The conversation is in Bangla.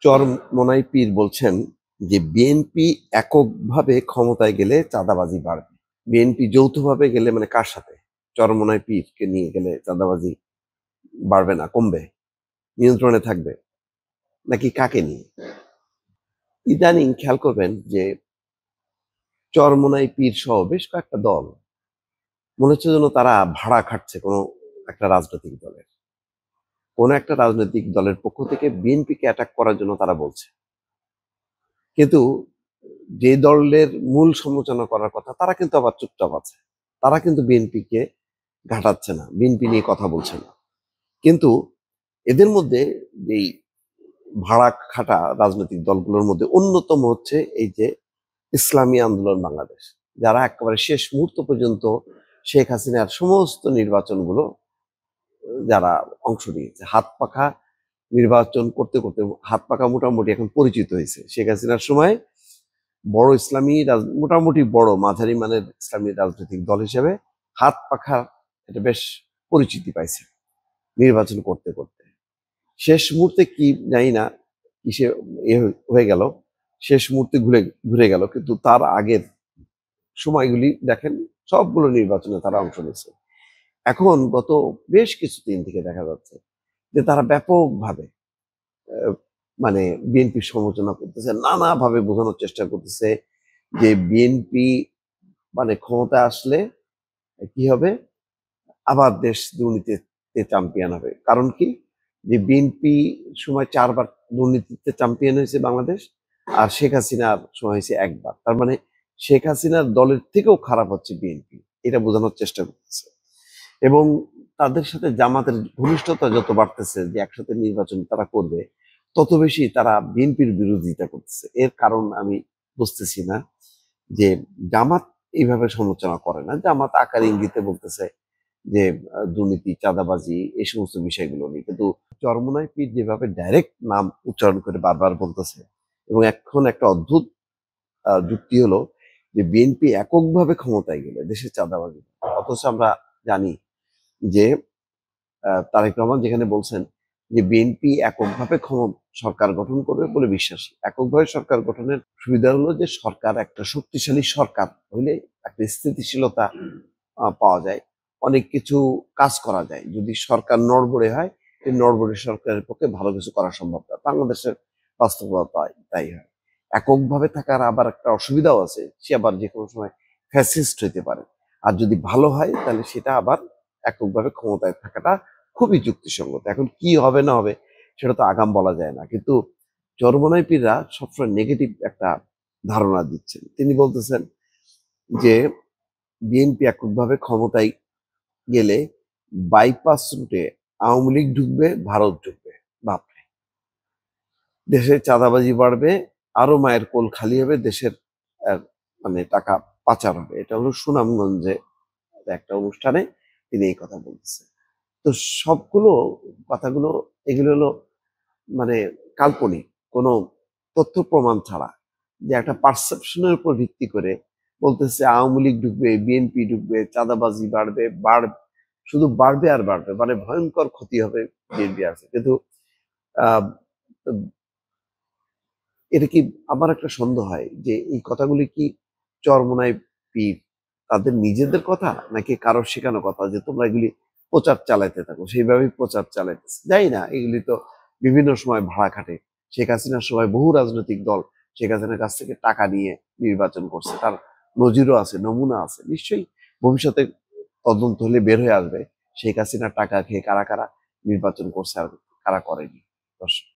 চরমোনাই পীর বলছেন যে বিএনপি এককভাবে ক্ষমতায় গেলে চাঁদাবাজি বাড়বে। বিএনপি যৌথভাবে গেলে মানে কার সাথে? চরমোনাই পীরকে নিয়ে গেলে চাঁদাবাজি বাড়বে না, কমবে, নিয়ন্ত্রণে থাকবে, নাকি কাকে নিয়ে? ইদানিং খেয়াল করবেন যে চরমোনাই পীর সহ বেশ কয়েকটা দল মনে হচ্ছে যেন তারা ভাড়া খাটছে একটা রাজনৈতিক দলের কোনো একটা রাজনৈতিক দলের পক্ষ থেকে বিএনপিকে অ্যাটাক করার জন্য তারা বলছে। কিন্তু যে দলের মূল সমালোচনা করার কথা তারা কিন্তু আবার চুপচাপ আছে। তারা কিন্তু বিএনপিকে ঘাটাচ্ছে না, বিএনপি নিয়ে কথা বলছে না। কিন্তু এদের মধ্যে এই ভাড়া খাটা রাজনৈতিক দলগুলোর মধ্যে অন্যতম হচ্ছে এই যে ইসলামী আন্দোলন বাংলাদেশ, যারা একেবারে শেষ মুহূর্ত পর্যন্ত শেখ হাসিনার সমস্ত নির্বাচনগুলো যারা অংশ নিয়েছে, হাত পাখা নির্বাচন করতে করতে হাত পাখা মোটামুটি এখন পরিচিত হয়েছে। শেখ হাসিনার সময় বড় ইসলামী মোটামুটি বড় মাঝারি মানের ইসলামী রাজনৈতিক দল হিসেবে হাত পাখা এটা বেশ পরিচিতি পাইছে নির্বাচন করতে করতে। শেষ মুহূর্তে কি জানি না কিসে হয়ে গেল, শেষ মুহূর্তে ঘুরে ঘুরে গেল, কিন্তু তার আগের সময়গুলি দেখেন সবগুলো নির্বাচনে তারা অংশ নিয়েছে। এখন গত বেশ কিছুদিন থেকে দেখা যাচ্ছে যে তারা ব্যাপকভাবে মানে বিএনপির সমালোচনা করতেছে, নানাভাবে বোঝানোর চেষ্টা করতেছে যে বিএনপি মানে ক্ষমতায় আসলে কি হবে, আবার দেশ দুর্নীতিতে চ্যাম্পিয়ন হবে। কারণ কি, যে বিএনপি সময় 4 বার দুর্নীতিতে চ্যাম্পিয়ন হয়েছে বাংলাদেশ, আর শেখ হাসিনার সময় হয়েছে 1 বার। তার মানে শেখ হাসিনার দলের থেকেও খারাপ হচ্ছে বিএনপি, এটা বোঝানোর চেষ্টা করতেছে। এবং তাদের সাথে জামাতের ঘনিষ্ঠতা যত বাড়তেছে, যে একসাথে নির্বাচন তারা করবে, তত বেশি তারা বিএনপির বিরোধিতা করতেছে। এর কারণ আমি বুঝতেছি না। যে জামাত এইভাবে সমালোচনা করে না, জামাত আকার ইঙ্গিতে বলতেছে যে দুর্নীতি, চাঁদাবাজি, এই সমস্ত বিষয়গুলো নিয়ে। কিন্তু চরমোনাই পীর যেভাবে ডাইরেক্ট নাম উচ্চারণ করে বারবার বলতেছে, এবং এখন একটা অদ্ভুত যুক্তি হলো যে বিএনপি এককভাবে ক্ষমতায় গেলে দেশে চাঁদাবাজি, অথচ আমরা জানি যে তারেক রহমান যেখানে বলছেন যে বিএনপি এককভাবে সরকার গঠন করবে বলে বিশ্বাসী। এককভাবে সরকার গঠনের সুবিধা হলো যে সরকার একটা শক্তিশালী সরকার হইলে একটা স্থিতিশীলতা পাওয়া যায়, অনেক কিছু কাজ করা যায়। যদি সরকার নড়বড়ে হয়, এই নড়বড়ে সরকারের পক্ষে ভালো কিছু করা সম্ভব না। বাংলাদেশের বাস্তবতা তাই হয়। এককভাবে থাকার আবার একটা অসুবিধাও আছে, সে আবার যে কোনো সময় ফ্যাসিস্ট হইতে পারে। আর যদি ভালো হয় তাহলে সেটা আবার এককভাবে ক্ষমতায় থাকাটা খুবই যুক্তিসঙ্গত। এখন কি হবে না হবে সেটা তো আগাম বলা যায় না। কিন্তু চরমোনাই পীররা সবসময় নেগেটিভ একটা ধারণা দিচ্ছেন। তিনি বলতেছেন যে বিএনপি এককভাবে ক্ষমতায় গেলে বাইপাস রুটে আওয়ামী লীগ ঢুকবে, ভারত ঢুকবে। বাপরে, দেশে চাঁদাবাজি বাড়বে, আরো মায়ের কোল খালি হবে, দেশের মানে টাকা পাচার হবে। এটা হলো সুনামগঞ্জে একটা অনুষ্ঠানে তিনি এই কথা বলতেছেন। তো সবগুলো কথাগুলো, এগুলো হলো মানে কাল্পনিক, কোনো তথ্য প্রমাণ ছাড়া, যে একটা পারসেপশনের উপর ভিত্তি করে বলতেছে আওয়ামী লীগ ঢুকবে, বিএনপি ঢুকবে, চাঁদাবাজি বাড়বে, শুধু বাড়বে আর বাড়বে, মানে ভয়ঙ্কর ক্ষতি হবে বিএনপি আছে। কিন্তু আহ এটা কি, আমার একটা সন্দেহ হয় যে এই কথাগুলি কি চরমোনাই পীর তাদের নিজেদের কথা, নাকি কারো শেখানো কথা, যে তোমরা এগুলি প্রচার চালাইতে থাকো, সেইভাবেই প্রচার চালাইতেছে। যাই না, এগুলি তো বিভিন্ন সময় ভাড়া খাটে। শেখ হাসিনার সময় বহু রাজনৈতিক দল শেখ হাসিনার কাছ থেকে টাকা নিয়ে নির্বাচন করছে, তার নজিরও আছে, নমুনা আছে। নিশ্চয়ই ভবিষ্যতে তদন্ত হলে বের হয়ে আসবে শেখ হাসিনার টাকা খেয়ে কারা কারা নির্বাচন করছে আর কারা করেনি। দর্শক।